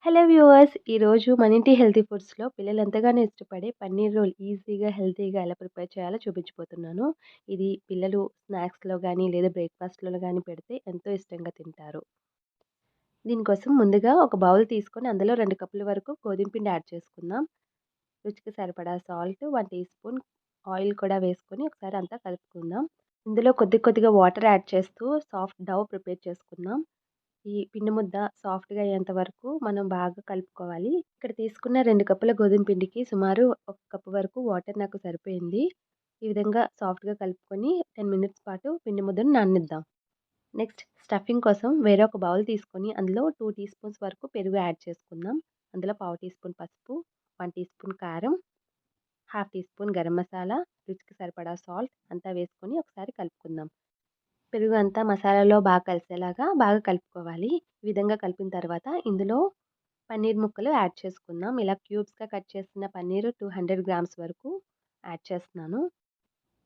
Hello viewers! ఈరోజు మన ఇంటి హెల్తీ ఫుడ్స్‌లో పిల్లలు ఎంతగానో ఇష్టపడే పన్నీర్ రోల్ ఈజీగా, హెల్తీగా ఎలా ప్రిపేర్ చేయాలో చూపించబోతున్నాను. ఇది పిల్లలు స్నాక్స్‌లో గానీ, లేదా బ్రేక్‌ఫాస్ట్‌లో గానీ పెడితే ఎంతో ఇష్టంగా తింటారు. దీనికోసం ముందుగా ఒక బౌల్ తీసుకొని అందులో 2 కప్పుల వరకు గోధుమ పిండి యాడ్ చేసుకుందాం. రుచికి సరిపడా సాల్ట్, 1 టీ స్పూన్ ఆయిల్ కూడా వేసుకొని ఒకసారి అంతా కలుపుకుందాం. ఇందులో కొద్ది కొద్దిగా వాటర్ యాడ్ చేస్తూ సాఫ్ట్ డౌ ప్రిపేర్ చేసుకుందాం. ఈ పిండి ముద్ద సాఫ్ట్‌గా అయ్యేంత వరకు మనం బాగా కలుపుకోవాలి. ఇక్కడ తీసుకున్న 2 కప్పుల గోధుమ పిండికి సుమారు ఒక కప్పు వరకు వాటర్ నాకు సరిపోయింది. ఈ విధంగా సాఫ్ట్‌గా కలుపుకొని 10 మినిట్స్ పాటు పిండి ముద్దను నాననిద్దాం. నెక్స్ట్ స్టఫింగ్ కోసం వేరొక బౌల్ తీసుకొని అందులో 2 టీ స్పూన్స్ వరకు పెరుగు యాడ్ చేసుకుందాం. అందులో పావు టీ స్పూన్ పసుపు, 1 టీ స్పూన్ కారం, half teaspoon garam masala, రుచికి సరిపడా సాల్ట్ అంతా వేసుకొని ఒకసారి కలుపుకుందాం. పెరుగు అంతా మసాలాలో బాగా కలిసేలాగా బాగా కలుపుకోవాలి. ఈ విధంగా కలిపిన తర్వాత ఇందులో పన్నీర్ ముక్కలు యాడ్ చేసుకుందాం. ఇలా క్యూబ్స్‌గా కట్ చేసిన పన్నీరు 200 గ్రామ్స్ వరకు యాడ్ చేస్తున్నాను.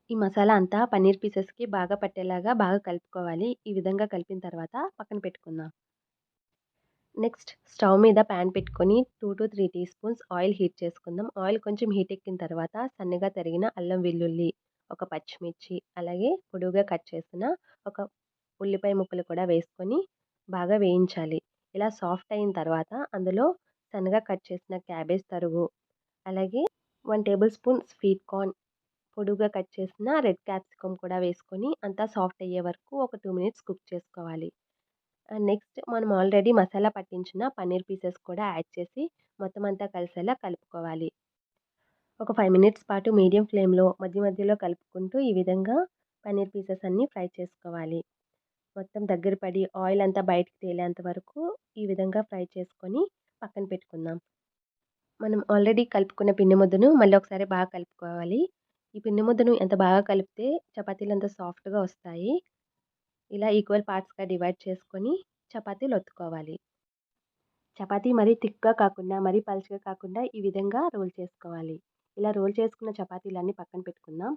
ఈ మసాలా అంతా పన్నీర్ పీసెస్‌కి బాగా పట్టేలాగా బాగా కలుపుకోవాలి. ఈ విధంగా కలిపిన తర్వాత పక్కన పెట్టుకుందాం. నెక్స్ట్ స్టవ్ మీద పాన్ పెట్టుకొని 2-3 టీ స్పూన్స్ ఆయిల్ హీట్ చేసుకుందాం. ఆయిల్ కొంచెం హీట్ ఎక్కిన తర్వాత సన్నగా తరిగిన అల్లం వెల్లుల్లి, ఒక పచ్చిమిర్చి, అలాగే పొడువుగా కట్ చేసిన ఒక ఉల్లిపాయ ముక్కలు కూడా వేసుకొని బాగా వేయించాలి. ఇలా సాఫ్ట్ అయిన తర్వాత అందులో సన్నగా కట్ చేసిన క్యాబేజ్ తరుగు, అలాగే 1 టేబుల్ స్పూన్ స్వీట్ కార్న్, పొడువుగా కట్ చేసిన రెడ్ క్యాప్సికమ్ కూడా వేసుకొని అంతా సాఫ్ట్ అయ్యే వరకు ఒక 2 మినిట్స్ కుక్ చేసుకోవాలి. నెక్స్ట్ మనం ఆల్రెడీ మసాలా పట్టించిన పన్నీర్ పీసెస్ కూడా యాడ్ చేసి మొత్తం అంతా కలిసేలా కలుపుకోవాలి. ఒక 5 మినిట్స్ పాటు మీడియం ఫ్లేమ్‌లో మధ్య మధ్యలో కలుపుకుంటూ ఈ విధంగా పన్నీర్ పీసెస్ అన్నీ ఫ్రై చేసుకోవాలి. మొత్తం దగ్గర పడి ఆయిల్ అంతా బయటికి తేలేంత వరకు ఈ విధంగా ఫ్రై చేసుకొని పక్కన పెట్టుకుందాం. మనం ఆల్రెడీ కలుపుకున్న పిండి ముద్దను మళ్ళీ ఒకసారి బాగా కలుపుకోవాలి. ఈ పిండి ముద్దను ఎంత బాగా కలిపితే చపాతీలు అంత సాఫ్ట్‌గా వస్తాయి. ఇలా ఈక్వల్ పార్ట్స్‌గా డివైడ్ చేసుకొని చపాతీలు ఒత్తుకోవాలి. చపాతీ మరీ థిక్‌గా కాకుండా, మరీ పలుచగా కాకుండా ఈ విధంగా రోల్ చేసుకోవాలి. ఇలా రోల్ చేసుకున్న చపాతీలన్నీ పక్కన పెట్టుకుందాం.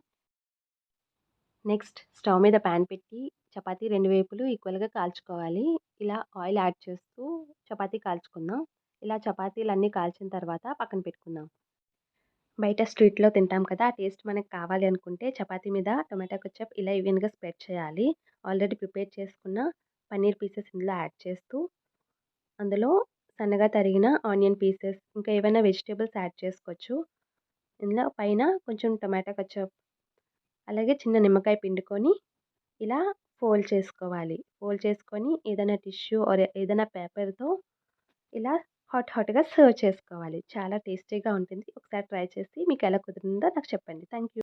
నెక్స్ట్ స్టవ్ మీద పాన్ పెట్టి చపాతీ 2 వైపులు ఈక్వల్‌గా కాల్చుకోవాలి. ఇలా ఆయిల్ యాడ్ చేస్తూ చపాతీ కాల్చుకుందాం. ఇలా చపాతీలన్నీ కాల్చిన తర్వాత పక్కన పెట్టుకుందాం. బయట స్ట్రీట్‌లో తింటాం కదా! ఆ టేస్ట్ మనకు కావాలి అనుకుంటే చపాతీ మీద టొమాటో కెచప్ ఇలా ఈవెన్‌గా స్ప్రెడ్ చేయాలి. ఆల్రెడీ ప్రిపేర్ చేసుకున్న పన్నీర్ పీసెస్ ఇందులో యాడ్ చేస్తూ అందులో సన్నగా తరిగిన ఆనియన్ పీసెస్, ఇంకా ఏవైనా వెజిటబుల్స్ యాడ్ చేసుకోవచ్చు. ఇందులో పైన కొంచెం టొమాటో కెచప్, అలాగే చిన్న నిమ్మకాయ పిండుకొని ఇలా ఫోల్డ్ చేసుకోవాలి. ఫోల్డ్ చేసుకొని ఏదైనా టిష్యూ ఆర్ ఏదైనా పేపర్‌తో ఇలా హాట్‌గా సర్వ్ చేసుకోవాలి. చాలా టేస్టీగా ఉంటుంది. ఒకసారి ట్రై చేసి మీకు ఎలా కుదిరిందో నాకు చెప్పండి. Thank you.